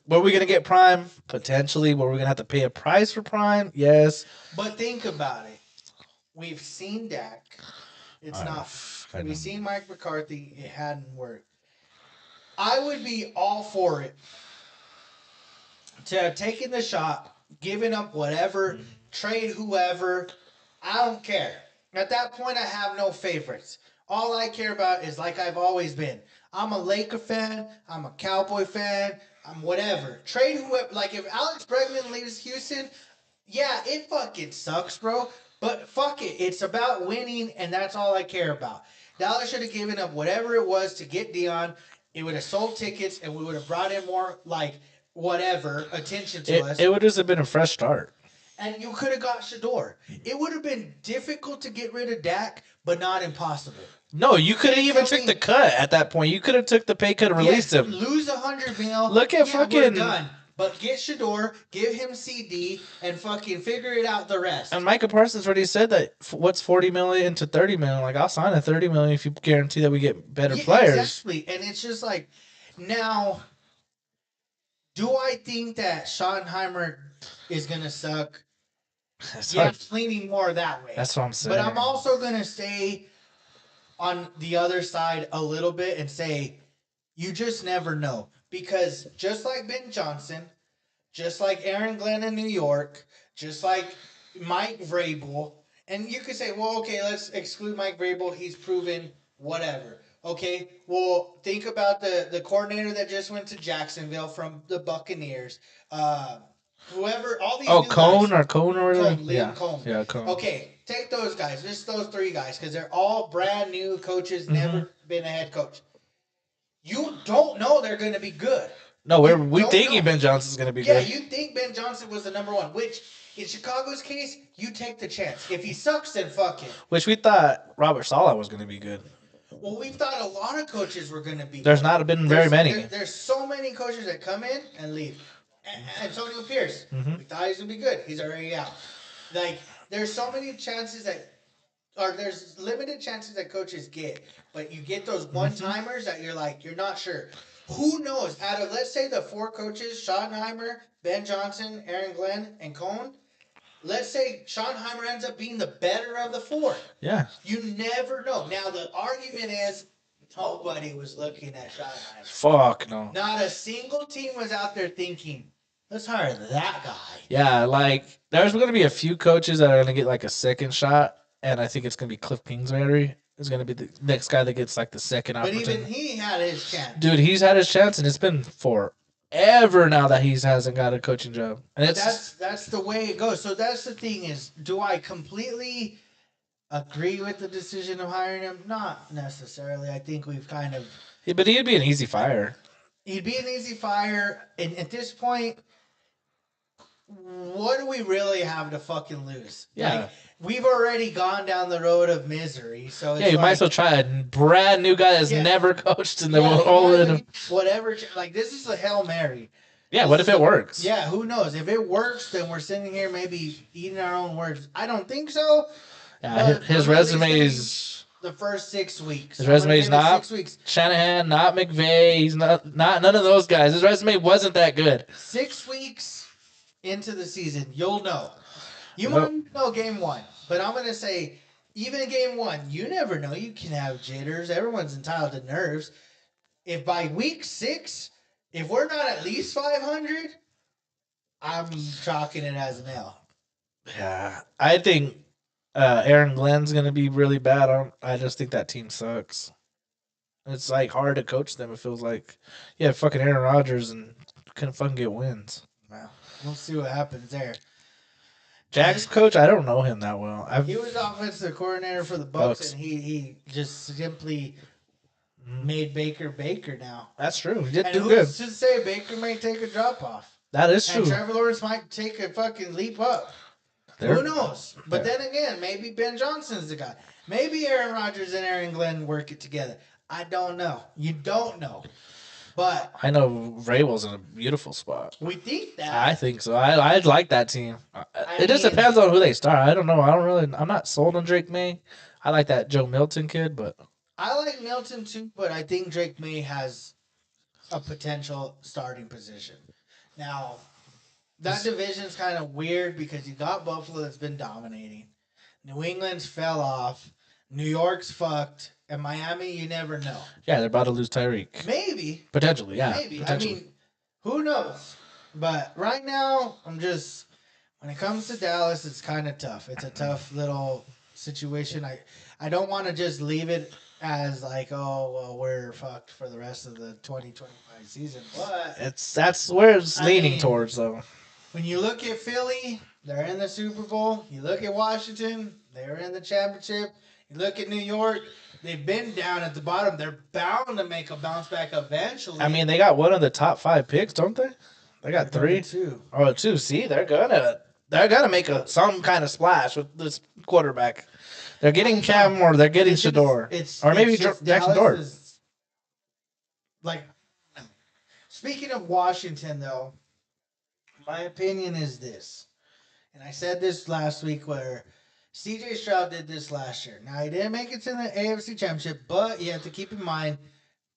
were we gonna get Prime? Potentially. Were we gonna have to pay a price for Prime? Yes. But think about it. We've seen Dak. It's not. I know. We've seen Mike McCarthy. It hadn't worked. I would be all for it to have taken the shot, giving up whatever, trade whoever. I don't care. At that point, I have no favorites. All I care about is like I've always been. I'm a Laker fan. I'm a Cowboy fan. I'm whatever. Trade whoever. Like if Alex Bregman leaves Houston, yeah, it fucking sucks, bro. But fuck it. It's about winning, and that's all I care about. Dallas should have given up whatever it was to get Dion. It would have sold tickets, and we would have brought in more, like, whatever, attention to us. It would just have been a fresh start. And you could have got Shador. It would have been difficult to get rid of Dak, but not impossible. No, you could have even I took mean- the cut at that point. You could have took the pay cut and released Yes, him. Lose $100 million. Look at we're fucking- done. But get Shador, give him CD, and fucking figure it out the rest. And Micah Parsons already said that what's 40 million to 30 million. Like I'll sign at 30 million if you guarantee that we get better Yeah, players. Exactly. And it's just like, now, do I think that Schottenheimer is going to suck? That's, Yeah, hard. I'm leaning more that way. That's what I'm saying. But I'm also going to stay on the other side a little bit and say, you just never know. Because just like Ben Johnson, just like Aaron Glenn in New York, just like Mike Vrabel, and you could say, well, okay, let's exclude Mike Vrabel. He's proven whatever. Okay, well, think about the coordinator that just went to Jacksonville from the Buccaneers. Whoever, all these new Cone guys. or whatever. Cone, Liam Yeah, Cone. yeah, Cone. Okay, take those guys, just those three guys, because they're all brand new coaches, Mm-hmm. never been a head coach. You don't know they're going to be good. No, You we don't thinking know. Ben Johnson's gonna be Yeah, good. you think Ben Johnson was the number one, which in Chicago's case, you take the chance. If he sucks, then fuck him. Which we thought Robert Saleh was gonna be good. Well, we thought a lot of coaches were going to be. There's not been very many. There's so many coaches that come in and leave. Antonio Pierce, Mhm. we thought he was going to be good. He's already out. Like, there's so many chances there's limited chances that coaches get, but you get those one-timers that you're like, you're not sure. Who knows? Out of, let's say, the four coaches, Schottenheimer, Ben Johnson, Aaron Glenn, and Cohn, let's say Schottenheimer ends up being the better of the four. Yeah. You never know. Now, the argument is nobody was looking at Schottenheimer. Fuck no. Not a single team was out there thinking, let's hire that guy. Yeah, like there's gonna be a few coaches that are gonna get like a second shot, and I think it's gonna be Cliff Kingsbury is gonna be the next guy that gets like the second But opportunity. even he had his chance. Dude, he's had his chance, and it's been forever now that he hasn't got a coaching job. And it's That's the way it goes. So that's the thing is, do I completely agree with the decision of hiring him? Not necessarily. I think we've kind of... but he'd be an easy fire. He'd be an easy fire. And at this point, what do we really have to fucking lose? Yeah. Like, we've already gone down the road of misery, so it's Yeah, you might as well try a brand new guy that's Yeah. never coached and then yeah, we'll all you in might him. whatever. Like, this is a Hail Mary. Yeah, This what is if it a- works? Yeah, who knows? If it works, then we're sitting here maybe eating our own words. I don't think so. Yeah, But his I'm at least resume gonna is The first 6 weeks. His I'm gonna resume's give it not- 6 weeks. Shanahan, not McVay. He's not none of those guys. His resume wasn't that good. 6 weeks into the season, you'll know. You Nope. might know game 1, but I'm gonna say even game 1, you never know. You can have jitters. Everyone's entitled to nerves. If by week 6, if we're not at least 500, I'm chalking it as an L. Yeah, I think Aaron Glenn's gonna be really bad. I just think that team sucks. It's like hard to coach them. It feels like fucking Aaron Rodgers and couldn't fucking get wins. Well, we'll see what happens there. Jack's coach, I don't know him that well. He was offensive coordinator for the Bucks. Bucks, and he just simply made Baker now. That's true. He did And do good. who's to say Baker may take a drop off? That is And true. Trevor Lawrence might take a fucking leap up. They're- Who knows? But Yeah. then again, maybe Ben Johnson's the guy. Maybe Aaron Rodgers and Aaron Glenn work it together. I don't know. You don't know. But I know Vrabel's in a beautiful spot. we think that. I think so. I like that team. It just mean- depends on who they start. I don't know. I'm not sold on Drake May. I like that Joe Milton kid, but I like Milton too, but I think Drake May has a potential starting position. Now, that division's kind of weird because you got Buffalo that's been dominating. New England's fell off. New York's fucked. And Miami, you never know. yeah, they're about to lose Tyreek. Maybe. Potentially, yeah. Maybe. Potentially. I mean, who knows? But right now, when it comes to Dallas, it's kind of tough. It's a tough little situation. I don't want to just leave it as like, oh, well, we're fucked for the rest of the 2025 season. But That's where it's I leaning mean- towards, though. when you look at Philly, they're in the Super Bowl. You look at Washington, they're in the championship. You look at New York, they've been down at the bottom. They're bound to make a bounce back eventually. I mean, they got one of the top 5 picks, don't they? They got They're 3. two. Oh, 2. See, they're gonna make some kind of splash with this quarterback. They're getting Cam or they're getting It's just- Shador. It's Or maybe it's just Jackson Dallas Dart. is- Like, speaking of Washington, though, my opinion is this, and I said this last week where C.J. Stroud did this last year. Now he didn't make it to the AFC Championship, but you have to keep in mind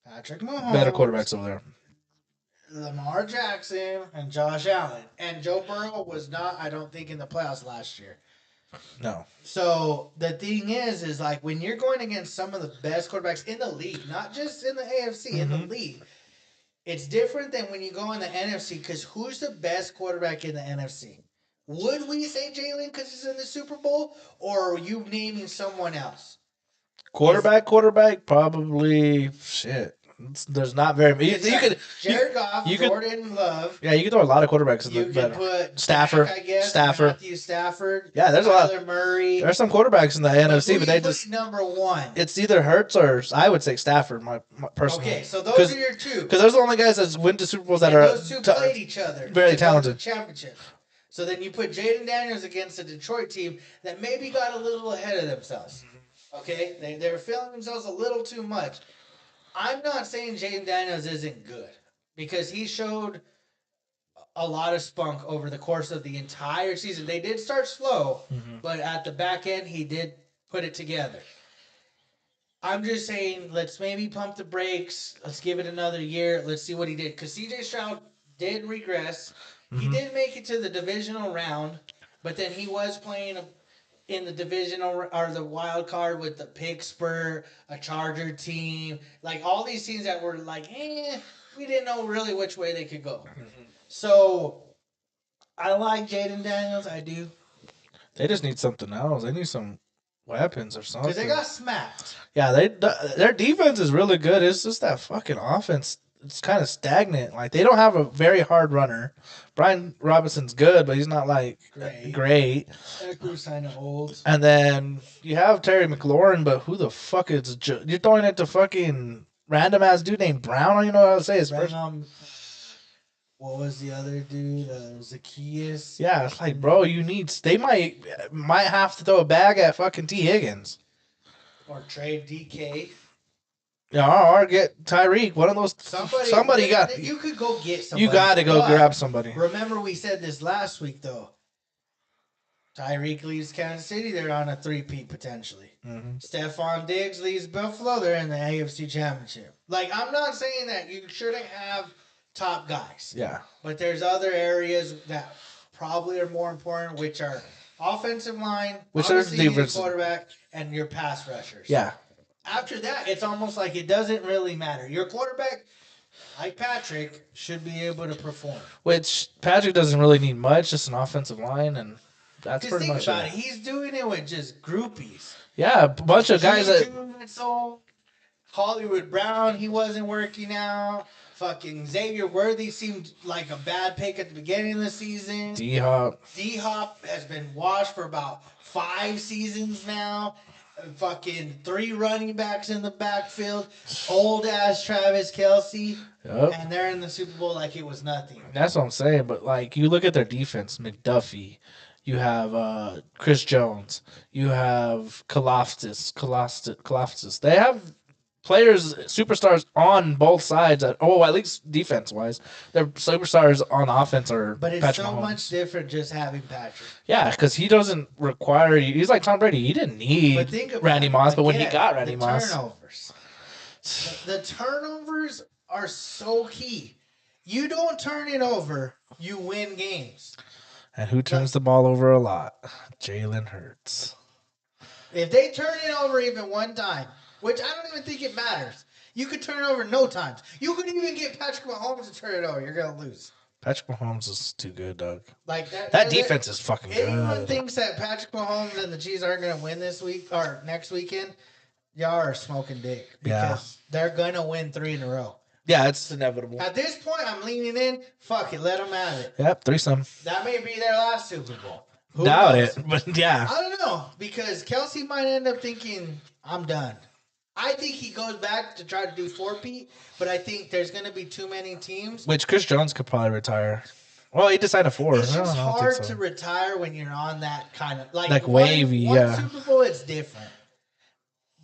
Patrick Mahomes, Better quarterbacks over there. Lamar Jackson, and Josh Allen, and Joe Burrow was not, I don't think, in the playoffs last year. No. So the thing is like when you're going against some of the best quarterbacks in the league, not just in the AFC, in the league, it's different than when you go in the NFC. Because who's the best quarterback in the NFC? Would we say Jalen because he's in the Super Bowl, or are you naming someone else? Quarterback, probably shit. There's not very many. It's You like could, Jared Goff, you could- Jordan Love. yeah, you can throw a lot of quarterbacks in You the can better. put Stafford, Dak, I guess, Stafford. Matthew Stafford. Yeah, there's a lot. Tyler Murray. There's some quarterbacks in the NFC, Who but you they put just number one. it's either Hurts or I would say Stafford. My personally. Okay, so those are your two. Because those are the only guys that win to Super Bowls that And are those two played each other. very to go to talented. the championship. So then you put Jaden Daniels against a Detroit team that maybe got a little ahead of themselves. Okay? They were feeling themselves a little too much. I'm not saying Jaden Daniels isn't good because he showed a lot of spunk over the course of the entire season. They did start slow, but at the back end, he did put it together. I'm just saying, let's maybe pump the brakes. Let's give it another year. Let's see what he did. Because C.J. Stroud did regress. He did make it to the divisional round, but then he was playing in the divisional or the wild card with the Pittsburgh, a Charger team. Like all these teams that were like, we didn't know really which way they could go. So I like Jaden Daniels. I do. They just need something else. They need some weapons or something. Because they got smacked. Yeah, their defense is really good. It's just that fucking offense. It's kind of stagnant. Like they don't have a very hard runner. Brian Robinson's good, but he's not like great. Eckler's kind of old. And then you have Terry McLaurin, but who the fuck is you're throwing it to fucking random ass dude named Brown? I don't even know how to say his first. what was the other dude? Zacchaeus. Yeah, it's like, bro, they might have to throw a bag at fucking T. Higgins. Or trade DK. Yeah, or get Tyreek. One of those. Somebody got. You could go get somebody. You got to go grab somebody. Remember, we said this last week, though. Tyreek leaves Kansas City. They're on a three-peat potentially. Mm-hmm. Stephon Diggs leaves Buffalo. They're in the AFC Championship. Like, I'm not saying that you shouldn't have top guys. Yeah. But there's other areas that probably are more important, which are offensive line, which are your quarterback, and your pass rushers. Yeah. After that, it's almost like it doesn't really matter. Your quarterback, like Patrick, should be able to perform. Which Patrick doesn't really need much, just an offensive line, and that's pretty much it. He's doing it with just groupies. Yeah, a bunch of guys that. Hollywood Brown, he wasn't working out. Fucking Xavier Worthy seemed like a bad pick at the beginning of the season. D-Hop has been washed for about 5 seasons now. Fucking 3 running backs in the backfield. Old ass Travis Kelce. Yep. And they're in the Super Bowl like it was nothing. That's what I'm saying. But like, you look at their defense, McDuffie. You have Chris Jones. You have Kalaftis. They have players, superstars on both sides. At least defense-wise. Their superstars on offense are But it's Patrick so Mahomes. much different just having Patrick. Yeah, because he doesn't require you. He's like Tom Brady. He didn't need Randy Moss, but when he got Randy Moss. Turnovers. The turnovers are so key. You don't turn it over, you win games. And who turns the ball over a lot? Jalen Hurts. If they turn it over even one time, which I don't even think it matters. You could turn it over no times. You could even get Patrick Mahomes to turn it over. You're going to lose. Patrick Mahomes is too good, Doug. Like that defense is fucking good. Anyone thinks that Patrick Mahomes and the Chiefs aren't going to win this week or next weekend, y'all are smoking dick. Because they're going to win 3 in a row. Yeah, it's inevitable. At this point, I'm leaning in. Fuck it. Let them have it. Yep, 3-some. That may be their last Super Bowl. Who Doubt knows? it, but yeah. I don't know. Because Kelce might end up thinking, I'm done. I think he goes back to try to do 4-peat, but I think there's going to be too many teams. Which Chris Jones could probably retire. Well, he decided 4. It's just hard to retire when you're on that kind of... Like wavy, one Super Bowl, it's different.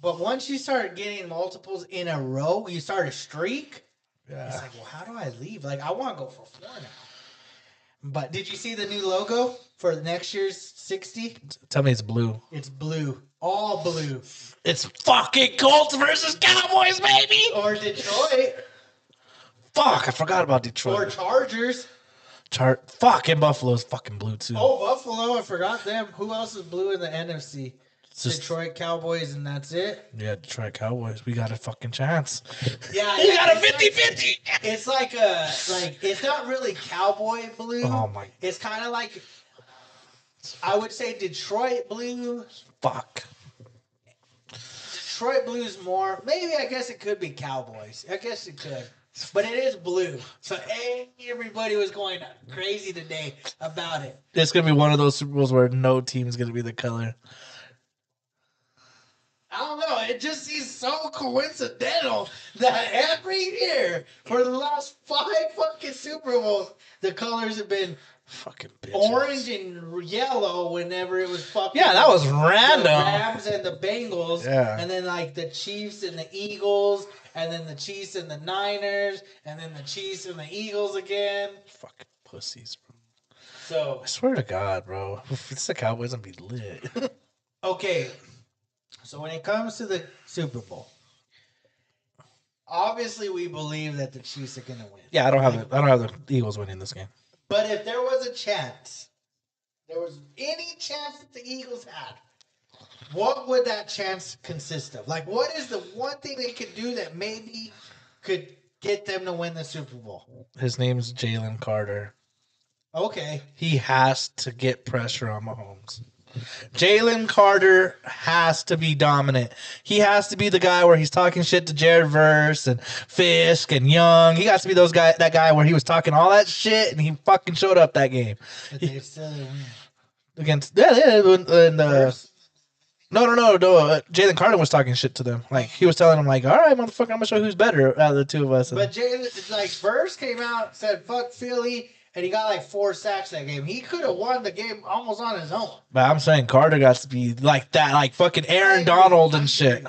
But once you start getting multiples in a row, you start a streak... Yeah. It's like, well, how do I leave? Like, I want to go for 4 now. But did you see the new logo for next year's 60? Tell me it's blue. It's blue. All blue. It's fucking Colts versus Cowboys, baby! Or Detroit. Fuck, I forgot about Detroit. Or Chargers. Fucking Buffalo's fucking blue, too. Oh, Buffalo, I forgot them. Who else is blue in the NFC? Detroit Cowboys, and that's it? Yeah, Detroit Cowboys. We got a fucking chance. Yeah. We got a 50-50. It's like it's not really cowboy blue. Oh, my. It's kind of like, I would say Detroit blue. Fuck. Detroit blue's more, maybe I guess it could be Cowboys. I guess it could. But it is blue. So everybody was going crazy today about it. It's going to be one of those Super Bowls where no team's going to be the color. I don't know. It just seems so coincidental that every year for the last 5 fucking Super Bowls, the colors have been fucking bitches. Orange and yellow whenever it was fucking... Yeah, that was random. The Rams and the Bengals. Yeah. And then like the Chiefs and the Eagles. And then the Chiefs and the Niners. And then the Chiefs and the Eagles again. Fucking pussies, bro. So... I swear to God, bro. If it's the Cowboys, I'll be lit. Okay. So when it comes to the Super Bowl, obviously we believe that the Chiefs are going to win. Yeah, I don't have the Eagles winning this game. But if there was a chance, there was any chance that the Eagles had, what would that chance consist of? Like, what is the one thing they could do that maybe could get them to win the Super Bowl? His name's Jalen Carter. Okay. He has to get pressure on Mahomes. Jalen Carter has to be dominant. He has to be the guy where he's talking shit to Jared Verse and Fisk and Young. He has to be that guy where he was talking all that shit and he fucking showed up that game. But they still didn't win. Against No. Jalen Carter was talking shit to them. Like he was telling them, like, "All right, motherfucker, I'm gonna show you who's better out of the two of us." But Jalen, like, Burst came out, said fuck Philly, and he got like 4 sacks that game. He could have won the game almost on his own. But I'm saying Carter got to be like that, like fucking Aaron Donald and shit.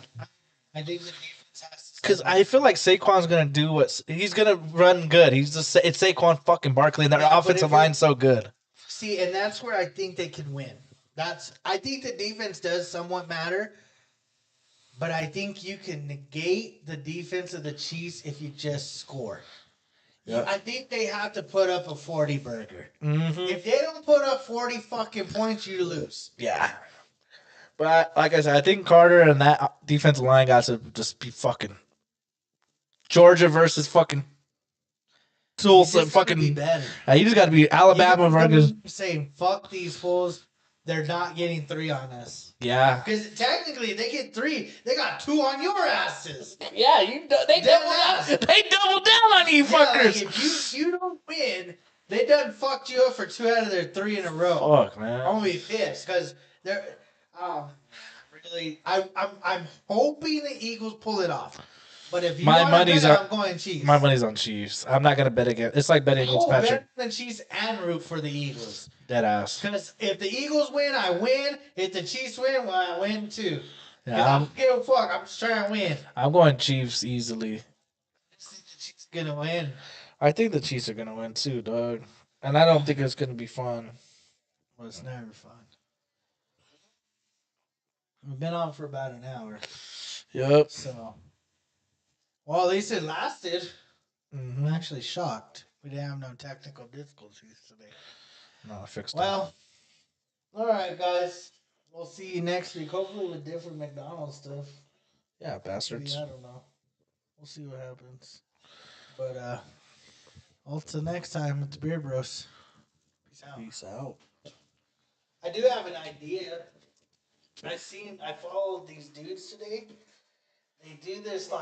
I think the defense has to. Because I feel like Saquon's gonna do what he's gonna run good. He's just it's Saquon fucking Barkley, and their Yeah, but offensive if line's so good. See, and that's where I think they can win. I think the defense does somewhat matter, but I think you can negate the defense of the Chiefs if you just score. Yeah. I think they have to put up a 40 burger. Mm-hmm. If they don't put up 40 fucking points, you lose. Yeah. But like I said, I think Carter and that defensive line got to just be fucking Georgia versus fucking Tulsa. You just gotta be Fucking. better. You just got to be Alabama You gotta versus. be saying fuck these fools. They're not getting 3 on us. Yeah. Because technically, they get 3. They got 2 on your asses. Yeah. They Dead doubled ass. down. They doubled down on you Yeah, like, fuckers. if you don't win, they done fucked you up for 2 out of their 3 in a row. Fuck, man. I'm gonna be pissed because they're really. I'm hoping the Eagles pull it off. But if you My want money's to bet, on- I'm going Chiefs. My money's on Chiefs. I'm not gonna bet against. It's like betting against Patrick. better than Chiefs and root for the Eagles. Dead ass. Because if the Eagles win, I win. If the Chiefs win, well, I win too. 'Cause I Yeah, don't give a fuck. I'm just trying to win. I'm going Chiefs easily. I just think the Chiefs gonna win. I think the Chiefs are gonna win too, dog. And I don't think it's gonna be fun. Well, it's never fun. We've been on for about an hour, Yep. so. Well, at least it lasted. Mm-hmm. I'm actually shocked. We didn't have no technical difficulties today. No, I fixed it. Well, all right, guys. We'll see you next week. Hopefully with different McDonald's stuff. Yeah, bastards. Maybe, I don't know. We'll see what happens. But until next time with the Beer Bros. Peace out. Peace out. I do have an idea. I followed these dudes today. They do this like